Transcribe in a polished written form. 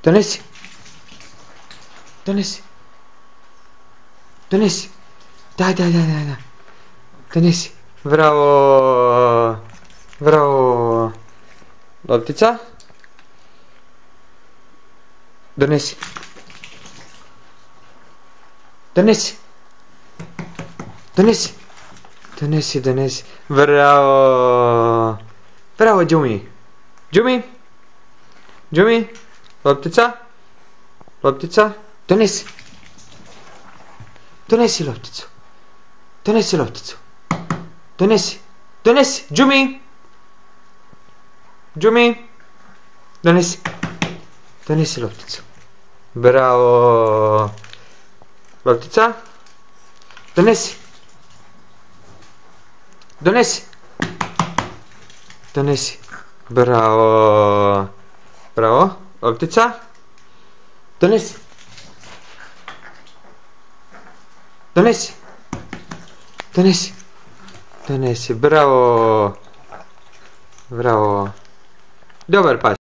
Donesi. Donesi. Donesi. Daj. Donesi. Bravo. Bravo. Loptica. Donesi. Donesi. Donesi. Donesi. Bravo. Bravo, Jumi. Jumi. Loptica. Donesi. Donesi lopticu. Donesi. Jumi. Donesi lopticu. Bravo. Loptica. Donesi. Bravo. Loptica. Donesi. Bravo. Dobar pas.